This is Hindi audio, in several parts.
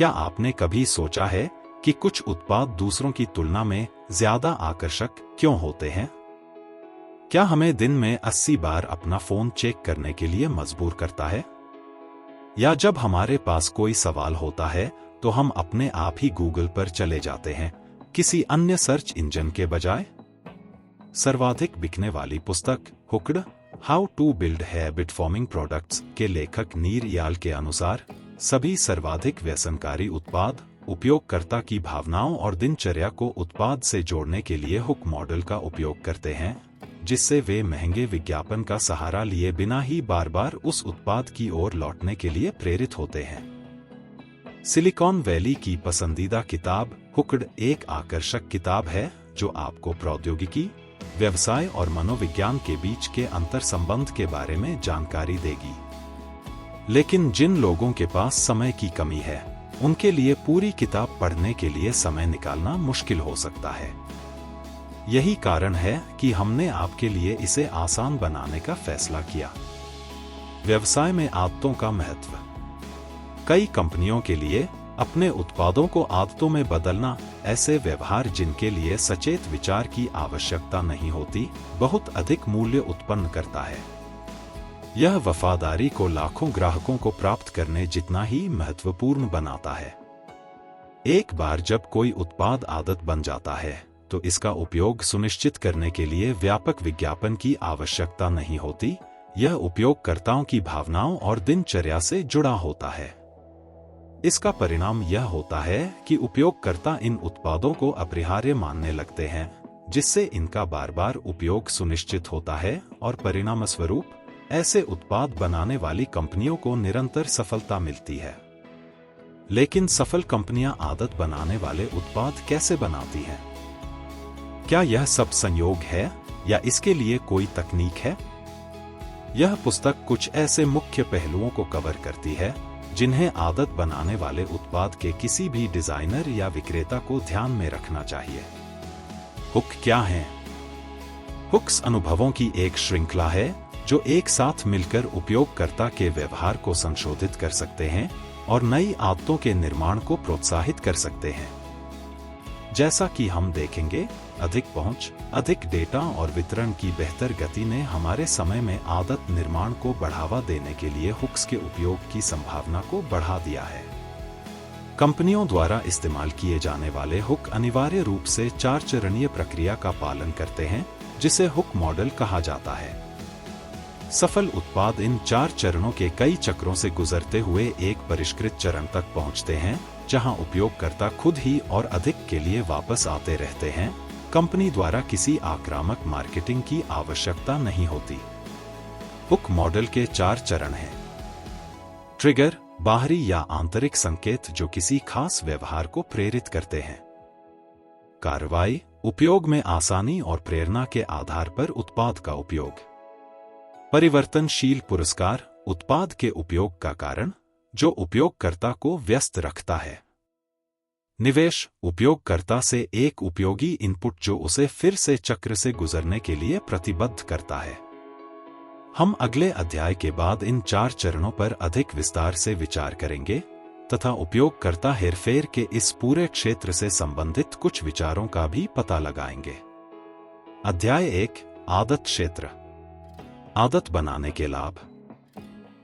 क्या आपने कभी सोचा है कि कुछ उत्पाद दूसरों की तुलना में ज्यादा आकर्षक क्यों होते हैं? क्या हमें दिन में 80 बार अपना फोन चेक करने के लिए मजबूर करता है? या जब हमारे पास कोई सवाल होता है तो हम अपने आप ही गूगल पर चले जाते हैं, किसी अन्य सर्च इंजन के बजाय? सर्वाधिक बिकने वाली पुस्तक Hooked, how to build habit forming products के लेखक नीर याल के अनुसार सभी सर्वाधिक व्यसनकारी उत्पाद उपयोगकर्ता की भावनाओं और दिनचर्या को उत्पाद से जोड़ने के लिए हुक मॉडल का उपयोग करते हैं, जिससे वे महंगे विज्ञापन का सहारा लिए बिना ही बार बार उस उत्पाद की ओर लौटने के लिए प्रेरित होते हैं। सिलिकॉन वैली की पसंदीदा किताब हुक्ड एक आकर्षक किताब है जो आपको प्रौद्योगिकी, व्यवसाय और मनोविज्ञान के बीच के अंतर संबंध के बारे में जानकारी देगी। लेकिन जिन लोगों के पास समय की कमी है, उनके लिए पूरी किताब पढ़ने के लिए समय निकालना मुश्किल हो सकता है। यही कारण है कि हमने आपके लिए इसे आसान बनाने का फैसला किया। व्यवसाय में आदतों का महत्व। कई कंपनियों के लिए अपने उत्पादों को आदतों में बदलना ऐसे व्यवहार जिनके लिए सचेत विचार की आवश्यकता नहीं होती, बहुत अधिक मूल्य उत्पन्न करता है। यह वफादारी को लाखों ग्राहकों को प्राप्त करने जितना ही महत्वपूर्ण बनाता है। एक बार जब कोई उत्पाद आदत बन जाता है तो इसका उपयोग सुनिश्चित करने के लिए व्यापक विज्ञापन की आवश्यकता नहीं होती। यह उपयोगकर्ताओं की भावनाओं और दिनचर्या से जुड़ा होता है। इसका परिणाम यह होता है कि उपयोगकर्ता इन उत्पादों को अपरिहार्य मानने लगते हैं, जिससे इनका बार बार उपयोग सुनिश्चित होता है और परिणामस्वरूप ऐसे उत्पाद बनाने वाली कंपनियों को निरंतर सफलता मिलती है। लेकिन सफल कंपनियां आदत बनाने वाले उत्पाद कैसे बनाती हैं? क्या यह सब संयोग है या इसके लिए कोई तकनीक है? यह पुस्तक कुछ ऐसे मुख्य पहलुओं को कवर करती है जिन्हें आदत बनाने वाले उत्पाद के किसी भी डिजाइनर या विक्रेता को ध्यान में रखना चाहिए। हुक क्या हैं? हुक्स अनुभवों की एक श्रृंखला है जो एक साथ मिलकर उपयोगकर्ता के व्यवहार को संशोधित कर सकते हैं और नई आदतों के निर्माण को प्रोत्साहित कर सकते हैं। जैसा कि हम देखेंगे, अधिक पहुंच, अधिक डेटा और वितरण की बेहतर गति ने हमारे समय में आदत निर्माण को बढ़ावा देने के लिए हुक्स के उपयोग की संभावना को बढ़ा दिया है। कंपनियों द्वारा इस्तेमाल किए जाने वाले हुक अनिवार्य रूप से 4 चरणीय प्रक्रिया का पालन करते हैं, जिसे हुक मॉडल कहा जाता है। सफल उत्पाद इन 4 चरणों के कई चक्रों से गुजरते हुए एक परिष्कृत चरण तक पहुंचते हैं, जहां उपयोगकर्ता खुद ही और अधिक के लिए वापस आते रहते हैं। कंपनी द्वारा किसी आक्रामक मार्केटिंग की आवश्यकता नहीं होती। हुक मॉडल के 4 चरण हैं। ट्रिगर, बाहरी या आंतरिक संकेत जो किसी खास व्यवहार को प्रेरित करते हैं। कार्रवाई, उपयोग में आसानी और प्रेरणा के आधार पर उत्पाद का उपयोग। परिवर्तनशील पुरस्कार, उत्पाद के उपयोग का कारण जो उपयोगकर्ता को व्यस्त रखता है। निवेश, उपयोगकर्ता से एक उपयोगी इनपुट जो उसे फिर से चक्र से गुजरने के लिए प्रतिबद्ध करता है। हम अगले अध्याय के बाद इन 4 चरणों पर अधिक विस्तार से विचार करेंगे तथा उपयोगकर्ता हेरफेर के इस पूरे क्षेत्र से संबंधित कुछ विचारों का भी पता लगाएंगे। अध्याय 1, आदत क्षेत्र। आदत बनाने के लाभ।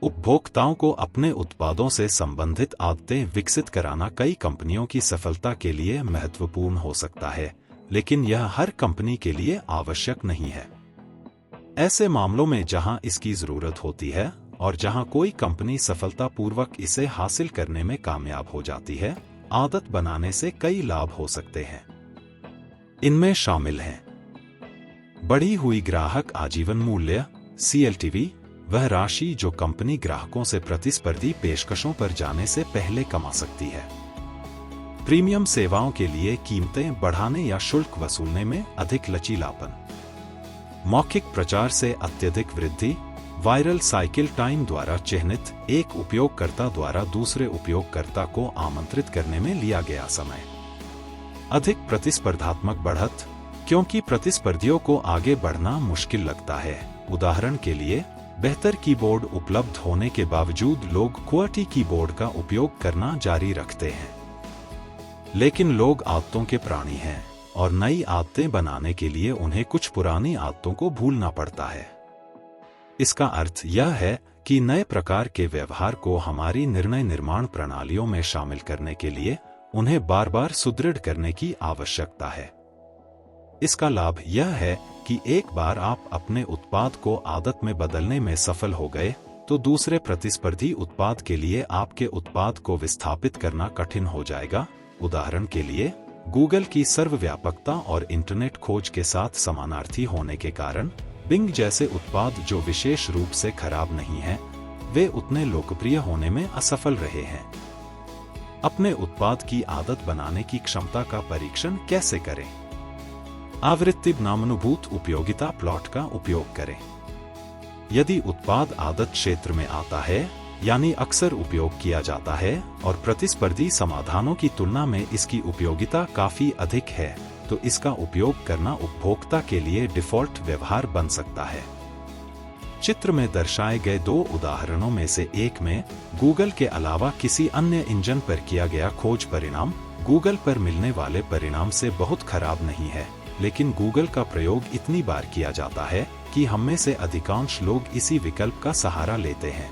उपभोक्ताओं को अपने उत्पादों से संबंधित आदतें विकसित कराना कई कंपनियों की सफलता के लिए महत्वपूर्ण हो सकता है, लेकिन यह हर कंपनी के लिए आवश्यक नहीं है। ऐसे मामलों में जहां इसकी जरूरत होती है और जहां कोई कंपनी सफलतापूर्वक इसे हासिल करने में कामयाब हो जाती है, आदत बनाने से कई लाभ हो सकते हैं। इनमें शामिल हैं: बढ़ी हुई ग्राहक आजीवन मूल्य (CLTV), वह राशि जो कंपनी ग्राहकों से प्रतिस्पर्धी पेशकशों पर जाने से पहले कमा सकती है। प्रीमियम सेवाओं के लिए कीमतें बढ़ाने या शुल्क वसूलने में अधिक लचीलापन। मौखिक प्रचार से अत्यधिक वृद्धि, वायरल साइकिल टाइम द्वारा चिह्नित एक उपयोगकर्ता द्वारा दूसरे उपयोगकर्ता को आमंत्रित करने में लिया गया समय। अधिक प्रतिस्पर्धात्मक बढ़त, क्योंकि प्रतिस्पर्धियों को आगे बढ़ना मुश्किल लगता है। उदाहरण के लिए, बेहतर कीबोर्ड उपलब्ध होने के बावजूद लोग QWERTY कीबोर्ड का उपयोग करना जारी रखते हैं। लेकिन लोग आदतों के प्राणी हैं और नई आदतें बनाने के लिए उन्हें कुछ पुरानी आदतों को भूलना पड़ता है। इसका अर्थ यह है कि नए प्रकार के व्यवहार को हमारी निर्णय निर्माण प्रणालियों में शामिल करने के लिए उन्हें बार बार सुदृढ़ करने की आवश्यकता है। इसका लाभ यह है कि एक बार आप अपने उत्पाद को आदत में बदलने में सफल हो गए तो दूसरे प्रतिस्पर्धी उत्पाद के लिए आपके उत्पाद को विस्थापित करना कठिन हो जाएगा। उदाहरण के लिए, गूगल की सर्वव्यापकता और इंटरनेट खोज के साथ समानार्थी होने के कारण बिंग जैसे उत्पाद जो विशेष रूप से खराब नहीं हैं, वे उतने लोकप्रिय होने में असफल रहे हैं। अपने उत्पाद की आदत बनाने की क्षमता का परीक्षण कैसे करें? आवृत्ति नामानुभूत उपयोगिता प्लॉट का उपयोग करें। यदि उत्पाद आदत क्षेत्र में आता है, यानी अक्सर उपयोग किया जाता है और प्रतिस्पर्धी समाधानों की तुलना में इसकी उपयोगिता काफी अधिक है, तो इसका उपयोग करना उपभोक्ता के लिए डिफ़ॉल्ट व्यवहार बन सकता है। चित्र में दर्शाए गए दो उदाहरणों में से एक में गूगल के अलावा किसी अन्य इंजन पर किया गया खोज परिणाम गूगल पर मिलने वाले परिणाम से बहुत खराब नहीं है, लेकिन गूगल का प्रयोग इतनी बार किया जाता है कि हम में से अधिकांश लोग इसी विकल्प का सहारा लेते हैं।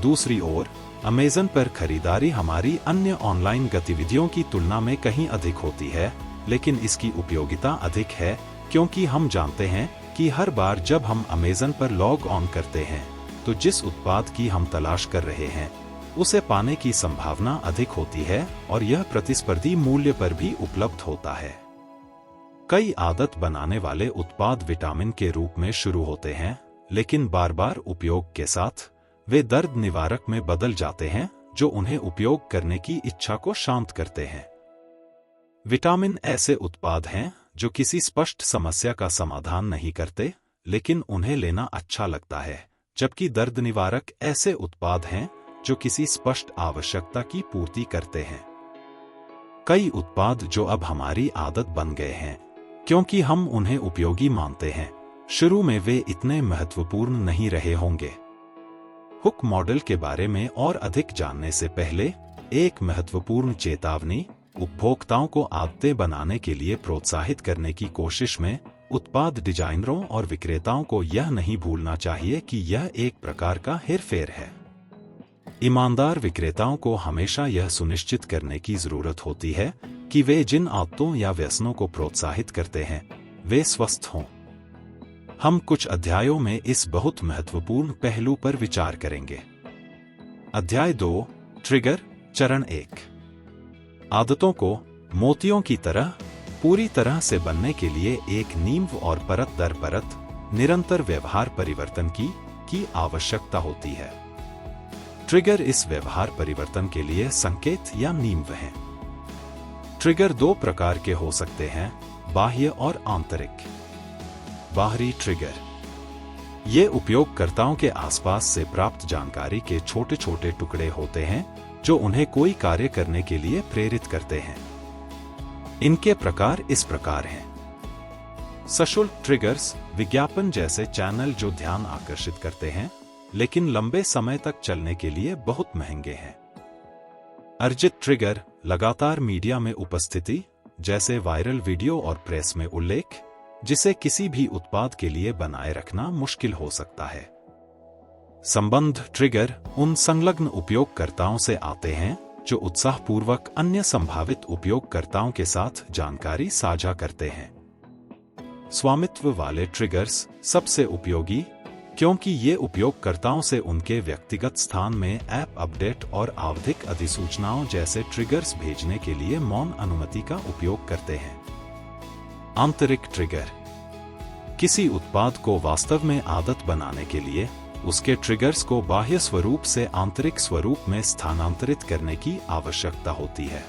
दूसरी ओर, अमेज़न पर खरीदारी हमारी अन्य ऑनलाइन गतिविधियों की तुलना में कहीं अधिक होती है, लेकिन इसकी उपयोगिता अधिक है क्योंकि हम जानते हैं कि हर बार जब हम अमेज़न पर लॉग ऑन करते हैं तो जिस उत्पाद की हम तलाश कर रहे हैं उसे पाने की संभावना अधिक होती है और यह प्रतिस्पर्धी मूल्य पर भी उपलब्ध होता है। कई आदत बनाने वाले उत्पाद विटामिन के रूप में शुरू होते हैं, लेकिन बार बार उपयोग के साथ वे दर्द निवारक में बदल जाते हैं जो उन्हें उपयोग करने की इच्छा को शांत करते हैं। विटामिन ऐसे उत्पाद हैं जो किसी स्पष्ट समस्या का समाधान नहीं करते, लेकिन उन्हें लेना अच्छा लगता है, जबकि दर्द निवारक ऐसे उत्पाद हैं जो किसी स्पष्ट आवश्यकता की पूर्ति करते हैं। कई उत्पाद जो अब हमारी आदत बन गए हैं क्योंकि हम उन्हें उपयोगी मानते हैं, शुरू में वे इतने महत्वपूर्ण नहीं रहे होंगे। हुक मॉडल के बारे में और अधिक जानने से पहले एक महत्वपूर्ण चेतावनी, उपभोक्ताओं को आदतें बनाने के लिए प्रोत्साहित करने की कोशिश में उत्पाद डिजाइनरों और विक्रेताओं को यह नहीं भूलना चाहिए कि यह एक प्रकार का हेरफेर है। ईमानदार विक्रेताओं को हमेशा यह सुनिश्चित करने की जरूरत होती है कि वे जिन आदतों या व्यसनों को प्रोत्साहित करते हैं वे स्वस्थ हों। हम कुछ अध्यायों में इस बहुत महत्वपूर्ण पहलू पर विचार करेंगे। अध्याय 2, ट्रिगर, चरण 1। आदतों को मोतियों की तरह पूरी तरह से बनने के लिए एक नींव और परत दर परत निरंतर व्यवहार परिवर्तन की आवश्यकता होती है। ट्रिगर इस व्यवहार परिवर्तन के लिए संकेत या नींव हैं। ट्रिगर दो प्रकार के हो सकते हैं, बाह्य और आंतरिक। बाहरी ट्रिगर ये उपयोगकर्ताओं के आसपास से प्राप्त जानकारी के छोटे छोटे टुकड़े होते हैं जो उन्हें कोई कार्य करने के लिए प्रेरित करते हैं। इनके प्रकार इस प्रकार हैं। सशुल्क ट्रिगर्स, विज्ञापन जैसे चैनल जो ध्यान आकर्षित करते हैं लेकिन लंबे समय तक चलने के लिए बहुत महंगे हैं। अर्जित ट्रिगर, लगातार मीडिया में उपस्थिति जैसे वायरल वीडियो और प्रेस में उल्लेख, जिसे किसी भी उत्पाद के लिए बनाए रखना मुश्किल हो सकता है। संबंध ट्रिगर उन संलग्न उपयोगकर्ताओं से आते हैं जो उत्साहपूर्वक अन्य संभावित उपयोगकर्ताओं के साथ जानकारी साझा करते हैं। स्वामित्व वाले ट्रिगर्स सबसे उपयोगी क्योंकि ये उपयोगकर्ताओं से उनके व्यक्तिगत स्थान में ऐप अपडेट और आवधिक अधिसूचनाओं जैसे ट्रिगर्स भेजने के लिए मौन अनुमति का उपयोग करते हैं। आंतरिक ट्रिगर किसी उत्पाद को वास्तव में आदत बनाने के लिए उसके ट्रिगर्स को बाह्य स्वरूप से आंतरिक स्वरूप में स्थानांतरित करने की आवश्यकता होती है।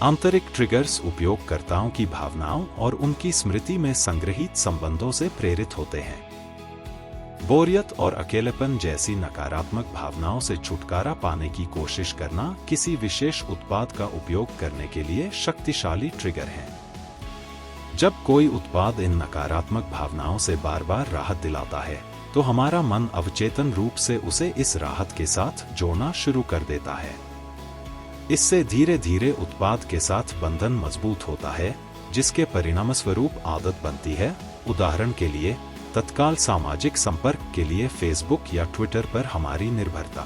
आंतरिक ट्रिगर्स उपयोगकर्ताओं की भावनाओं और उनकी स्मृति में संग्रहीत संबंधों से प्रेरित होते हैं। बोरियत और अकेलेपन जैसी नकारात्मक भावनाओं से छुटकारा पाने की कोशिश करना किसी विशेष उत्पाद का उपयोग करने के लिए शक्तिशाली ट्रिगर है। जब कोई उत्पाद इन नकारात्मक भावनाओं से बार बार राहत दिलाता है तो हमारा मन अवचेतन रूप से उसे इस राहत के साथ जोड़ना शुरू कर देता है। इससे धीरे धीरे उत्पाद के साथ बंधन मजबूत होता है, जिसके परिणामस्वरूप आदत बनती है। उदाहरण के लिए, तत्काल सामाजिक संपर्क के लिए फेसबुक या ट्विटर पर हमारी निर्भरता।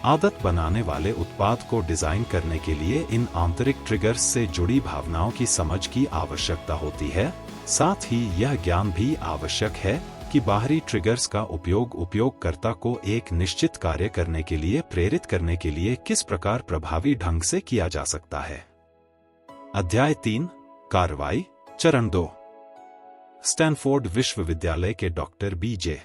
आदत बनाने वाले उत्पाद को डिजाइन करने के लिए इन आंतरिक ट्रिगर्स से जुड़ी भावनाओं की समझ की आवश्यकता होती है। साथ ही यह ज्ञान भी आवश्यक है कि बाहरी ट्रिगर्स का उपयोग उपयोगकर्ता को एक निश्चित कार्य करने के लिए प्रेरित करने के लिए किस प्रकार प्रभावी ढंग से किया जा सकता है। अध्याय 3, कार्रवाई, चरण 2। स्टैनफोर्ड विश्वविद्यालय के डॉक्टर बीजे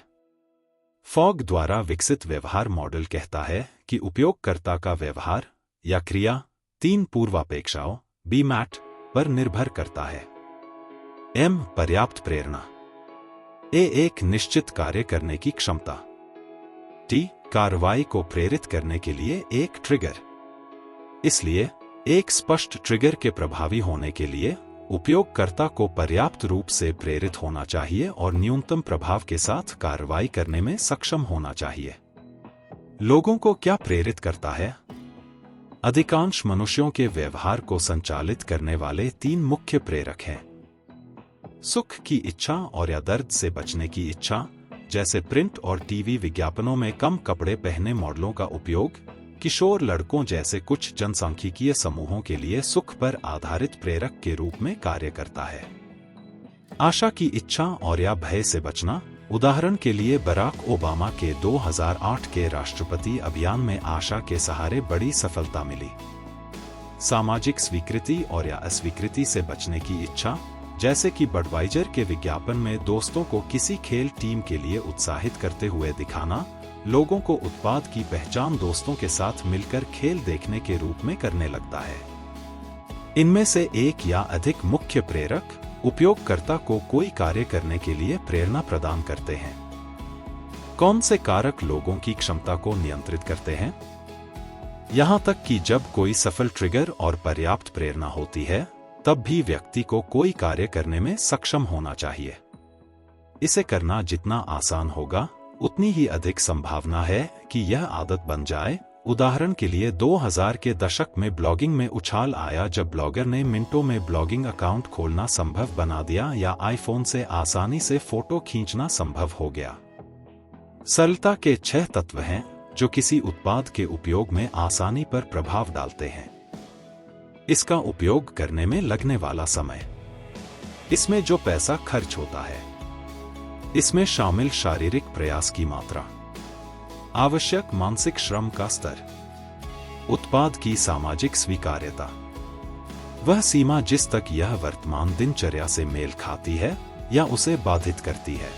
फॉग द्वारा विकसित व्यवहार मॉडल कहता है कि उपयोगकर्ता का व्यवहार या क्रिया 3 पूर्वापेक्षाओं बीमैट पर निर्भर करता है। एम, पर्याप्त प्रेरणा। ए, एक निश्चित कार्य करने की क्षमता। टी, कार्रवाई को प्रेरित करने के लिए एक ट्रिगर। इसलिए एक स्पष्ट ट्रिगर के प्रभावी होने के लिए उपयोगकर्ता को पर्याप्त रूप से प्रेरित होना चाहिए और न्यूनतम प्रभाव के साथ कार्रवाई करने में सक्षम होना चाहिए। लोगों को क्या प्रेरित करता है? अधिकांश मनुष्यों के व्यवहार को संचालित करने वाले 3 मुख्य प्रेरक हैं। सुख की इच्छा और या दर्द से बचने की इच्छा, जैसे प्रिंट और टीवी विज्ञापनों में कम कपड़े पहने मॉडलों का उपयोग, किशोर लड़कों जैसे कुछ जनसांख्यिकीय समूहों के लिए सुख पर आधारित प्रेरक के रूप में कार्य करता है। आशा की इच्छा और या भय से बचना, उदाहरण के लिए बराक ओबामा के 2008 के राष्ट्रपति अभियान में आशा के सहारे बड़ी सफलता मिली। सामाजिक स्वीकृति और या अस्वीकृति से बचने की इच्छा, जैसे कि बडवाइजर के विज्ञापन में दोस्तों को किसी खेल टीम के लिए उत्साहित करते हुए दिखाना, लोगों को उत्पाद की पहचान दोस्तों के साथ मिलकर खेल देखने के रूप में करने लगता है। इनमें से एक या अधिक मुख्य प्रेरक उपयोगकर्ता को कोई कार्य करने के लिए प्रेरणा प्रदान करते हैं। कौन से कारक लोगों की क्षमता को नियंत्रित करते हैं? यहां तक कि जब कोई सफल ट्रिगर और पर्याप्त प्रेरणा होती है, तब भी व्यक्ति को कोई कार्य करने में सक्षम होना चाहिए। इसे करना जितना आसान होगा, उतनी ही अधिक संभावना है कि यह आदत बन जाए। उदाहरण के लिए 2000 के दशक में ब्लॉगिंग में उछाल आया जब ब्लॉगर ने मिनटों में ब्लॉगिंग अकाउंट खोलना संभव बना दिया या आईफोन से आसानी से फोटो खींचना संभव हो गया। सरलता के 6 तत्व हैं जो किसी उत्पाद के उपयोग में आसानी पर प्रभाव डालते हैं। इसका उपयोग करने में लगने वाला समय, इसमें जो पैसा खर्च होता है, इसमें शामिल शारीरिक प्रयास की मात्रा, आवश्यक मानसिक श्रम का स्तर, उत्पाद की सामाजिक स्वीकार्यता, वह सीमा जिस तक यह वर्तमान दिनचर्या से मेल खाती है या उसे बाधित करती है।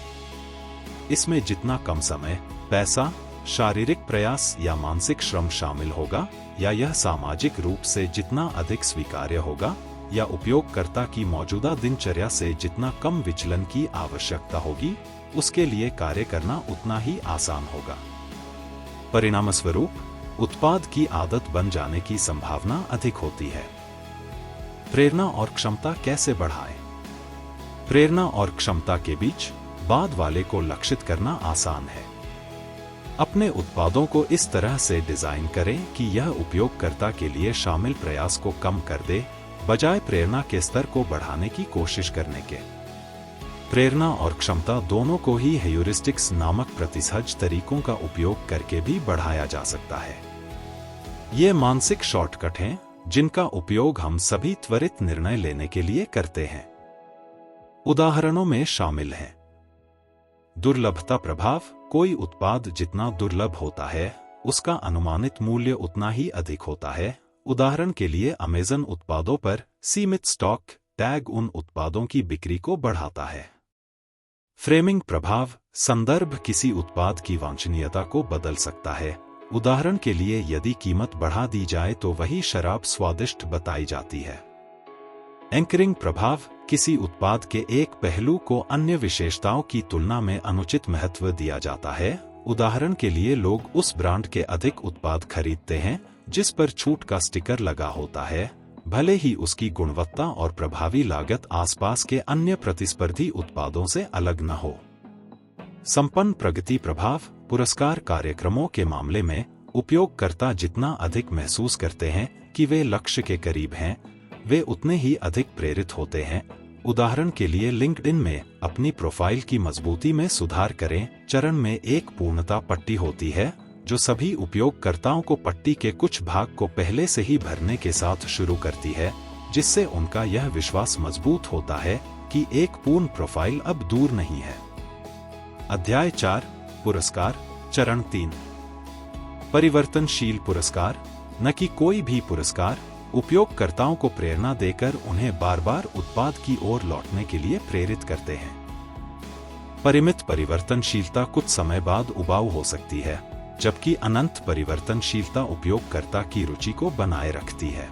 इसमें जितना कम समय, पैसा, शारीरिक प्रयास या मानसिक श्रम शामिल होगा, या यह सामाजिक रूप से जितना अधिक स्वीकार्य होगा, या उपयोगकर्ता की मौजूदा दिनचर्या से जितना कम विचलन की आवश्यकता होगी, उसके लिए कार्य करना उतना ही आसान होगा। परिणामस्वरूप उत्पाद की आदत बन जाने की संभावना अधिक होती है। प्रेरणा और क्षमता कैसे बढ़ाएं? प्रेरणा और क्षमता के बीच बाद वाले को लक्षित करना आसान है। अपने उत्पादों को इस तरह से डिजाइन करें कि यह उपयोगकर्ता के लिए शामिल प्रयास को कम कर दे, बजाय प्रेरणा के स्तर को बढ़ाने की कोशिश करने के। प्रेरणा और क्षमता दोनों को ही हेयूरिस्टिक्स नामक प्रतिसहज तरीकों का उपयोग करके भी बढ़ाया जा सकता है। ये मानसिक शॉर्टकट हैं जिनका उपयोग हम सभी त्वरित निर्णय लेने के लिए करते हैं। उदाहरणों में शामिल हैं: दुर्लभता प्रभाव, कोई उत्पाद जितना दुर्लभ होता है, उसका अनुमानित मूल्य उतना ही अधिक होता है। उदाहरण के लिए अमेज़न उत्पादों पर सीमित स्टॉक टैग उन उत्पादों की बिक्री को बढ़ाता है। फ्रेमिंग प्रभाव, संदर्भ किसी उत्पाद की वांछनीयता को बदल सकता है। उदाहरण के लिए यदि कीमत बढ़ा दी जाए तो वही शराब स्वादिष्ट बताई जाती है। एंकरिंग प्रभाव, किसी उत्पाद के एक पहलू को अन्य विशेषताओं की तुलना में अनुचित महत्व दिया जाता है। उदाहरण के लिए लोग उस ब्रांड के अधिक उत्पाद खरीदते हैं जिस पर छूट का स्टिकर लगा होता है, भले ही उसकी गुणवत्ता और प्रभावी लागत आसपास के अन्य प्रतिस्पर्धी उत्पादों से अलग न हो। संपन्न प्रगति प्रभाव पुरस्कार कार्यक्रमों के मामले में उपयोगकर्ता जितना अधिक महसूस करते हैं कि वे लक्ष्य के करीब हैं, वे उतने ही अधिक प्रेरित होते हैं। उदाहरण के लिए लिंक्डइन में अपनी प्रोफाइल की मजबूती में सुधार करें। चरण में एक पूर्णता पट्टी होती है जो सभी उपयोगकर्ताओं को पट्टी के कुछ भाग को पहले से ही भरने के साथ शुरू करती है, जिससे उनका यह विश्वास मजबूत होता है कि एक पूर्ण प्रोफाइल अब दूर नहीं है। अध्याय 4 पुरस्कार चरण 3 परिवर्तनशील पुरस्कार न कि कोई भी पुरस्कार उपयोगकर्ताओं को प्रेरणा देकर उन्हें बार बार उत्पाद की ओर लौटने के लिए प्रेरित करते हैं। परिमित परिवर्तनशीलता कुछ समय बाद उबाऊ हो सकती है, जबकि अनंत परिवर्तनशीलता उपयोगकर्ता की रुचि को बनाए रखती है।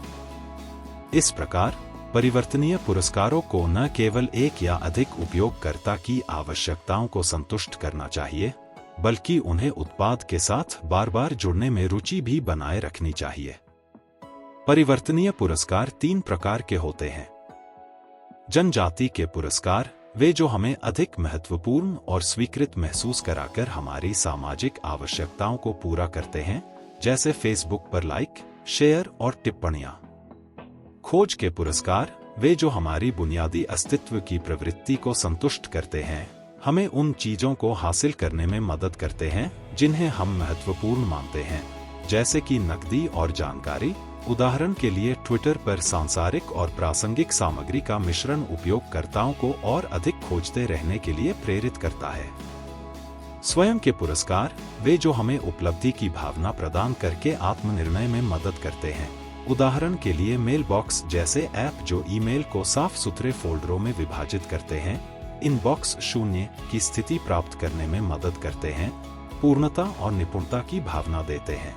इस प्रकार परिवर्तनीय पुरस्कारों को न केवल एक या अधिक उपयोगकर्ता की आवश्यकताओं को संतुष्ट करना चाहिए, बल्कि उन्हें उत्पाद के साथ बार बार जुड़ने में रुचि भी बनाए रखनी चाहिए। परिवर्तनीय पुरस्कार 3 प्रकार के होते हैं। जनजाति के पुरस्कार वे जो हमें अधिक महत्वपूर्ण और स्वीकृत महसूस कराकर हमारी सामाजिक आवश्यकताओं को पूरा करते हैं, जैसे फेसबुक पर लाइक, शेयर और टिप्पणियां। खोज के पुरस्कार वे जो हमारी बुनियादी अस्तित्व की प्रवृत्ति को संतुष्ट करते हैं, हमें उन चीजों को हासिल करने में मदद करते हैं जिन्हें हम महत्वपूर्ण मानते हैं, जैसे कि नकदी और जानकारी। उदाहरण के लिए ट्विटर पर सांसारिक और प्रासंगिक सामग्री का मिश्रण उपयोगकर्ताओं को और अधिक खोजते रहने के लिए प्रेरित करता है। स्वयं के पुरस्कार वे जो हमें उपलब्धि की भावना प्रदान करके आत्मनिर्णय में मदद करते हैं। उदाहरण के लिए मेलबॉक्स जैसे ऐप जो ईमेल को साफ सुथरे फोल्डरों में विभाजित करते हैं, इनबॉक्स शून्य की स्थिति प्राप्त करने में मदद करते हैं, पूर्णता और निपुणता की भावना देते हैं।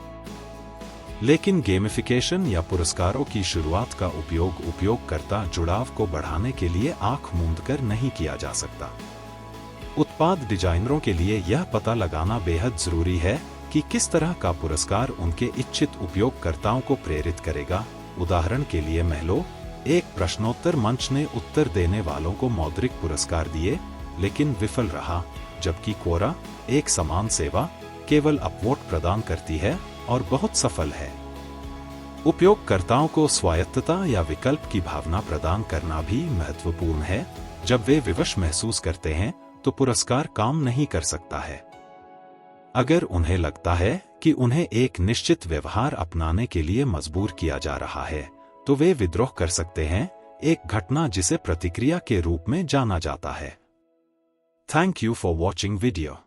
लेकिन गेमिफिकेशन या पुरस्कारों की शुरुआत का उपयोग उपयोगकर्ता जुड़ाव को बढ़ाने के लिए आंख मूंदकर नहीं किया जा सकता। उत्पाद डिजाइनरों के लिए यह पता लगाना बेहद जरूरी है कि किस तरह का पुरस्कार उनके इच्छित उपयोगकर्ताओं को प्रेरित करेगा। उदाहरण के लिए महलो एक प्रश्नोत्तर मंच ने उत्तर देने वालों को मौद्रिक पुरस्कार दिए, लेकिन विफल रहा, जबकि कोरा एक समान सेवा केवल अपवोट प्रदान करती है और बहुत सफल है। उपयोगकर्ताओं को स्वायत्तता या विकल्प की भावना प्रदान करना भी महत्वपूर्ण है। जब वे विवश महसूस करते हैं तो पुरस्कार काम नहीं कर सकता है। अगर उन्हें लगता है कि उन्हें एक निश्चित व्यवहार अपनाने के लिए मजबूर किया जा रहा है, तो वे विद्रोह कर सकते हैं, एक घटना जिसे प्रतिक्रिया के रूप में जाना जाता है। Thank you for watching video.